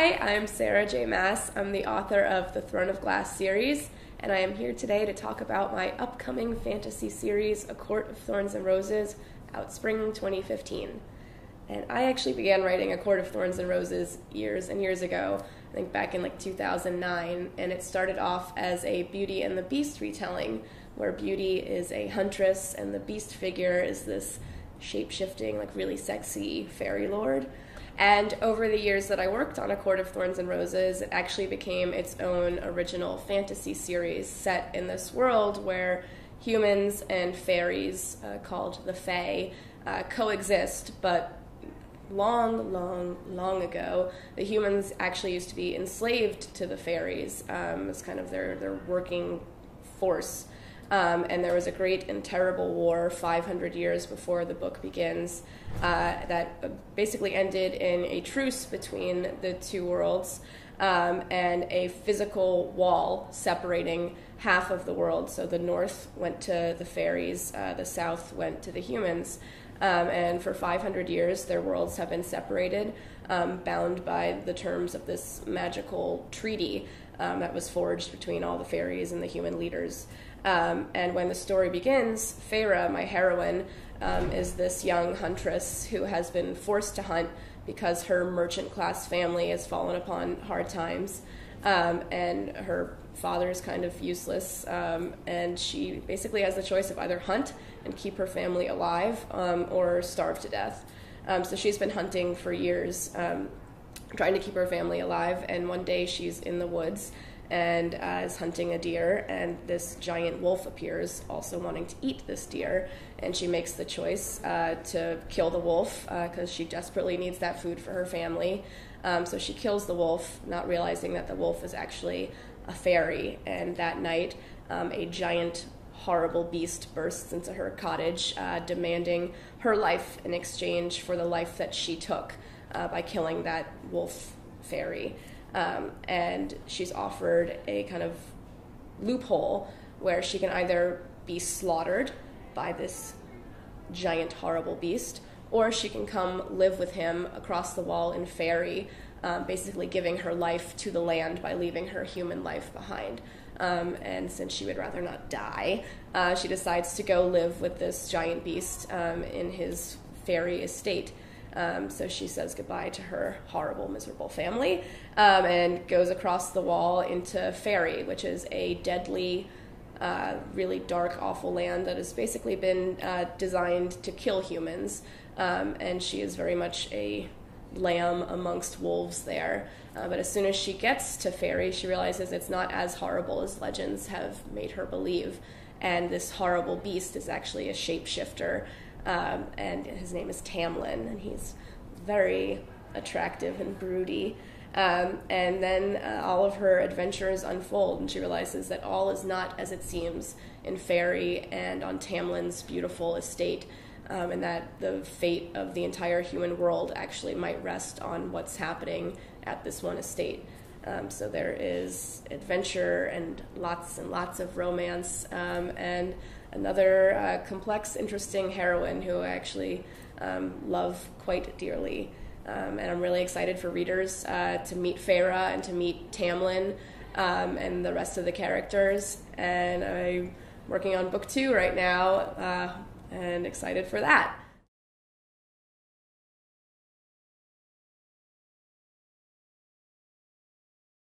Hi, I'm Sarah J. Maas. I'm the author of the Throne of Glass series, and I am here today to talk about my upcoming fantasy series, A Court of Thorns and Roses, out spring 2015. And I actually began writing A Court of Thorns and Roses years and years ago, I think back in 2009, and it started off as a Beauty and the Beast retelling, where Beauty is a huntress and the Beast figure is this shape-shifting, really sexy fairy lord. And over the years that I worked on A Court of Thorns and Roses, it actually became its own original fantasy series set in this world where humans and fairies, called the Fae, coexist, but long ago, the humans actually used to be enslaved to the fairies as kind of their working force. And there was a great and terrible war 500 years before the book begins that basically ended in a truce between the two worlds and a physical wall separating half of the world. So the north went to the fairies, the south went to the humans. And for 500 years, their worlds have been separated, bound by the terms of this magical treaty that was forged between all the fairies and the human leaders. And when the story begins, Feyre, my heroine, is this young huntress who has been forced to hunt because her merchant class family has fallen upon hard times, and her father is kind of useless, and she basically has the choice of either hunt and keep her family alive or starve to death. So she's been hunting for years, trying to keep her family alive, and one day she's in the woods and is hunting a deer, and this giant wolf appears, also wanting to eat this deer, and she makes the choice to kill the wolf because she desperately needs that food for her family. So she kills the wolf, not realizing that the wolf is actually a fairy, and that night a giant, horrible beast bursts into her cottage, demanding her life in exchange for the life that she took by killing that wolf fairy. And she's offered a kind of loophole where she can either be slaughtered by this giant, horrible beast, or she can come live with him across the wall in Fairy, basically giving her life to the land by leaving her human life behind. And since she would rather not die, she decides to go live with this giant beast in his fairy estate. So she says goodbye to her horrible, miserable family and goes across the wall into Fairy, which is a deadly, really dark, awful land that has basically been designed to kill humans. And she is very much a lamb amongst wolves there. But as soon as she gets to Fairy, she realizes it's not as horrible as legends have made her believe. And this horrible beast is actually a shapeshifter. And his name is Tamlyn, and he's very attractive and broody. And then all of her adventures unfold, and she realizes that all is not as it seems in Fairy and on Tamlyn's beautiful estate, and that the fate of the entire human world actually might rest on what's happening at this one estate. So there is adventure and lots of romance, and another complex, interesting heroine who I actually love quite dearly. And I'm really excited for readers to meet Feyre and to meet Tamlyn and the rest of the characters. And I'm working on book 2 right now and excited for that.